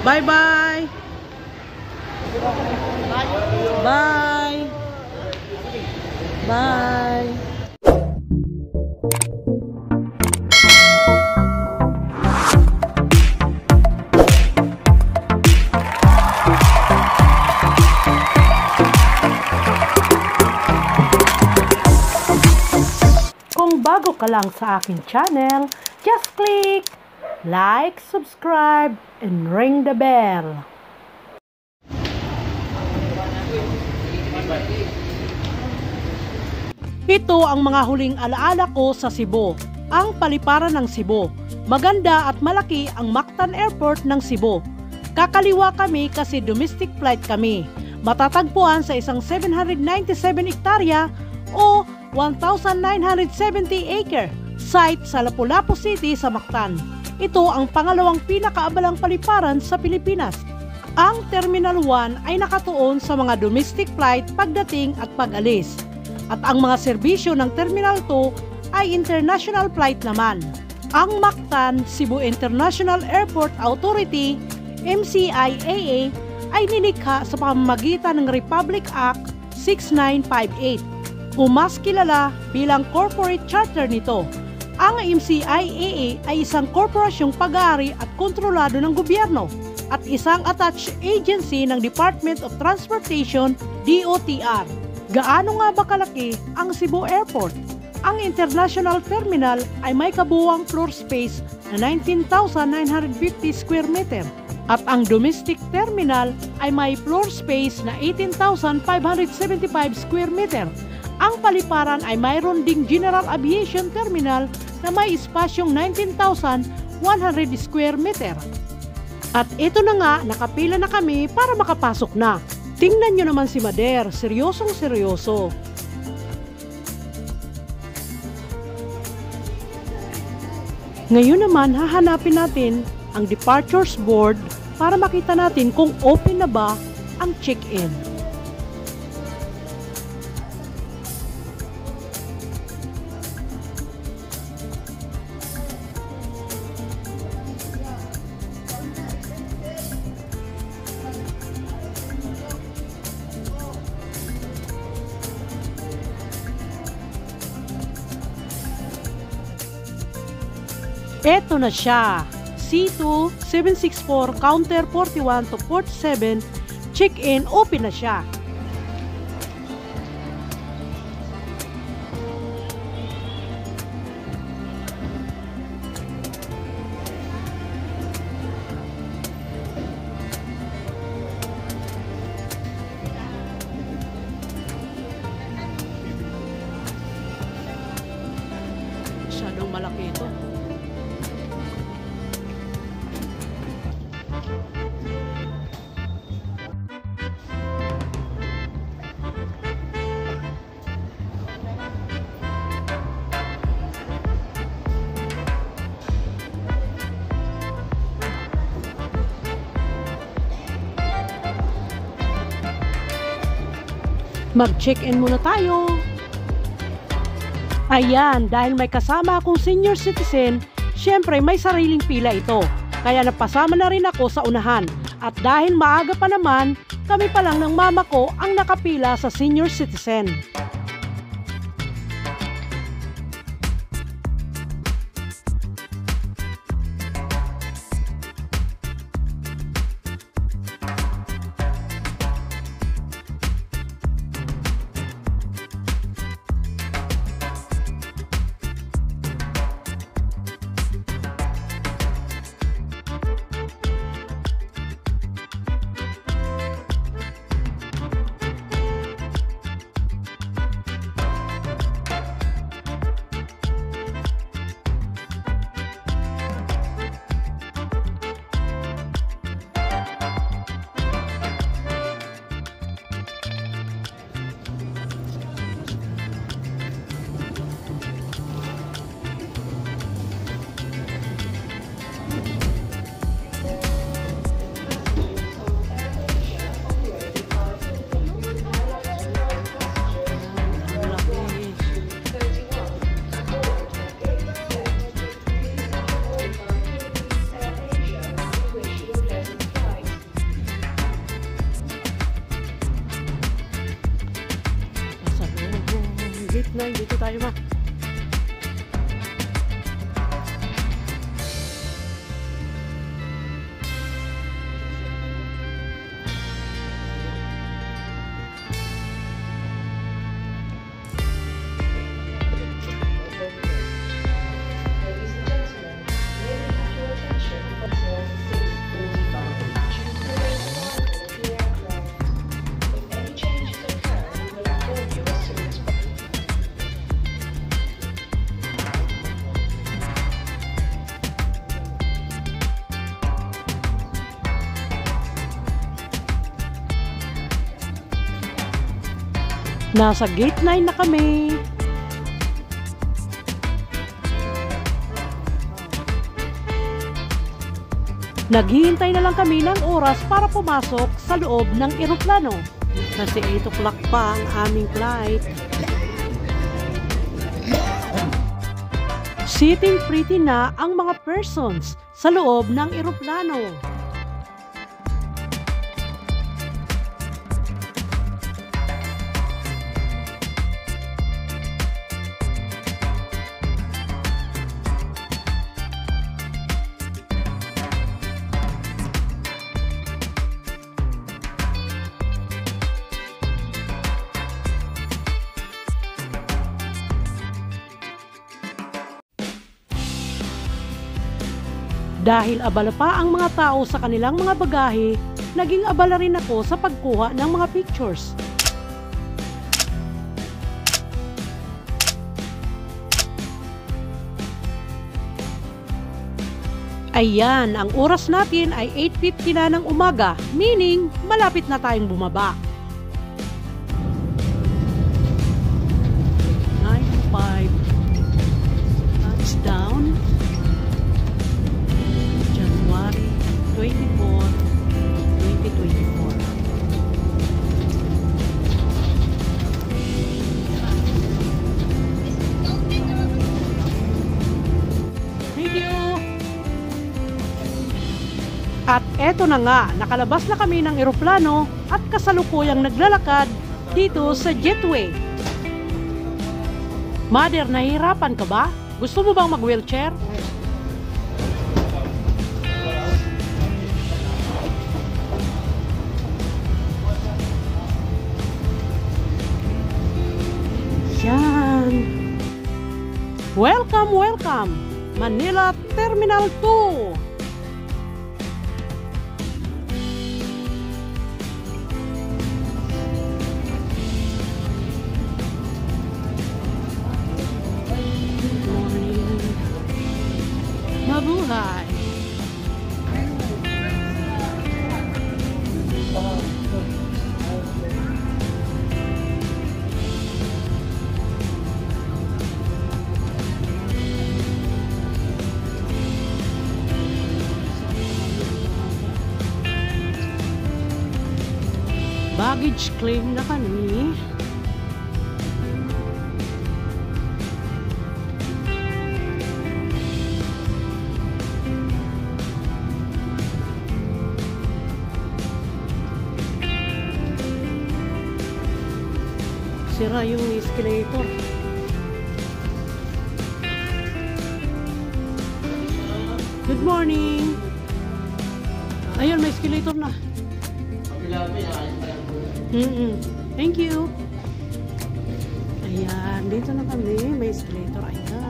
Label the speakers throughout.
Speaker 1: Bye-bye. Bye. Bye. Kung bago ka lang sa aking channel, just click like, subscribe, and ring the bell. Ito ang mga huling alaala ko sa Cebu, ang paliparan ng Cebu. Maganda at malaki ang Mactan Airport ng Cebu. Kakaliwa kami kasi domestic flight kami. Matatagpuan sa isang 797 hektarya o 1,970 acre site sa Lapu-Lapu City sa Mactan. Ito ang pangalawang pinakaabalang paliparan sa Pilipinas. Ang Terminal 1 ay nakatuon sa mga domestic flight pagdating at pag-alis. At ang mga serbisyo ng Terminal 2 ay international flight naman. Ang Mactan Cebu International Airport Authority, MCIAA, ay nilikha sa pamamagitan ng Republic Act 6958 o mas kilala bilang corporate charter nito. Ang MCIAA ay isang korporasyong pag-aari at kontrolado ng gobyerno at isang attached agency ng Department of Transportation, DOTR. Gaano nga ba kalaki ang Cebu Airport? Ang International Terminal ay may kabuuang floor space na 19,950 square meter at ang Domestic Terminal ay may floor space na 18,575 square meter. Ang paliparan ay mayroon ding General Aviation Terminal na may espasyong 19,100 square meter. At ito na nga, nakapila na kami para makapasok na. Tingnan nyo naman si Mader, seryosong seryoso. Ngayon naman, hahanapin natin ang departures board para makita natin kung open na ba ang check-in. Eto na siya, C2 764 counter 41 to 47, check-in, open na siya. Masyadong malaki ito. Mag-check-in muna tayo. Ayan, dahil may kasama akong senior citizen, syempre may sariling pila ito. Kaya napasama na rin ako sa unahan. At dahil maaga pa naman, kami pa lang ng mama ko ang nakapila sa senior citizen. Gate 9, dito tayo ma. Nasa gate 9 na kami. Naghihintay na lang kami ng oras para pumasok sa loob ng eroplano. Kasi 8 o'clock pa ang aming flight. Sitting pretty na ang mga persons sa loob ng eroplano. Dahil abala pa ang mga tao sa kanilang mga bagahe, naging abala rin ako sa pagkuha ng mga pictures. Ayan, ang oras natin ay 8:50 na ng umaga, meaning malapit na tayong bumaba. 9:05 touchdown. January 24, 2024. Thank you! At eto na nga, nakalabas na kami ng eroplano at kasalukuyang naglalakad dito sa jetway. Mother, nahihirapan ka ba? Gusto mo bang mag-wheelchair? Yan. Welcome, welcome! Manila Terminal 2! Good morning! Mabuhay! Baggage claim na kami. Sira yung escalator. Good morning! Ayun, may escalator na. Thank you. Ayan, dito na kami. May escalator. Ayan.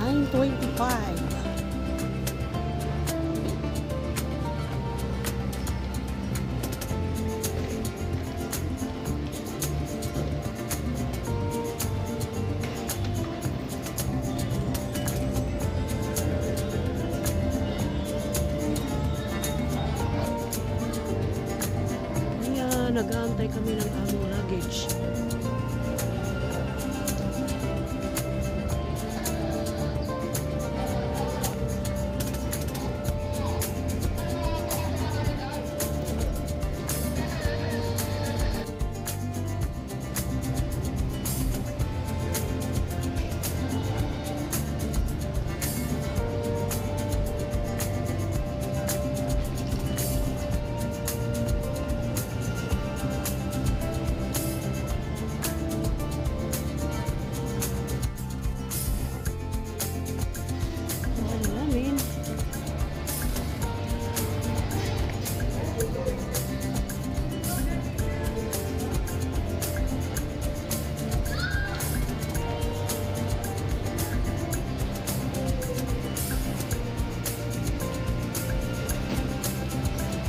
Speaker 1: $9.25. Nag-aantay kami ng aming luggage.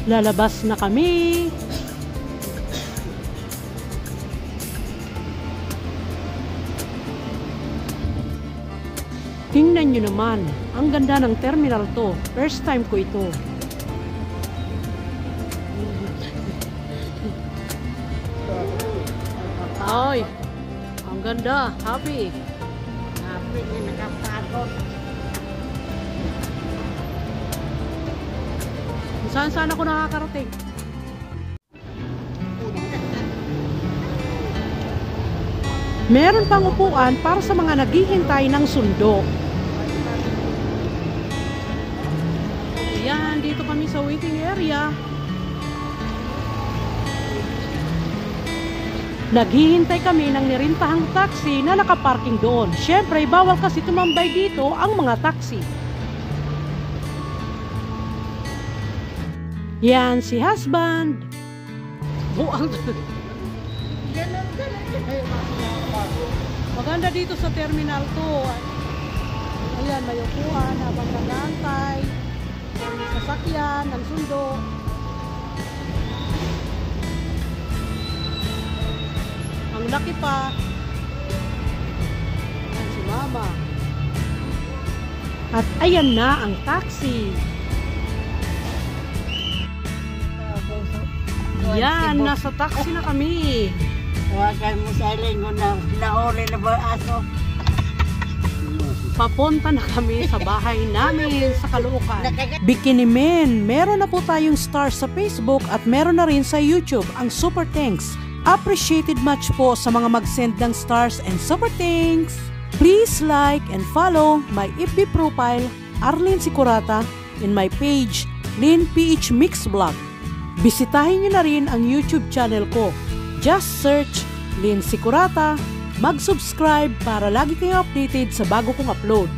Speaker 1: Lalabas na kami. Tingnan nyo naman, ang ganda ng terminal to. First time ko ito. Ay, ang ganda. Happy.
Speaker 2: Happy na nakapagod.
Speaker 1: Saan ako nakakarating? Meron pang upuan para sa mga naghihintay ng sundo. Ayan, dito kami sa waiting area. Naghihintay kami ng nirintahang taxi na nakaparking doon. Siyempre, bawal kasi tumambay dito ang mga taxi. Yan si husband. Buang. Maganda dito sa terminal 2. Ayan, may upuan habang nag-aantay. May sasakyan, ng sundo. Ang laki pa. Ayan si mama. At ayan na ang taxi. Yan, nasa taxi na kami.
Speaker 2: Tawagan mo sa linggo na nahuli na ba aso?
Speaker 1: Papunta na kami sa bahay namin sa Caloocan. Bikini Men, meron na po tayong stars sa Facebook at meron na rin sa YouTube ang super thanks. Appreciated much po sa mga mag-send ng stars and super thanks. Please like and follow my FB profile, Arlene Sicurata, and my page, Lynn PH Mix Vlog. Bisitahin nyo na rin ang YouTube channel ko. Just search Lynn Sicurata, mag-subscribe para lagi kayong updated sa bago kong upload.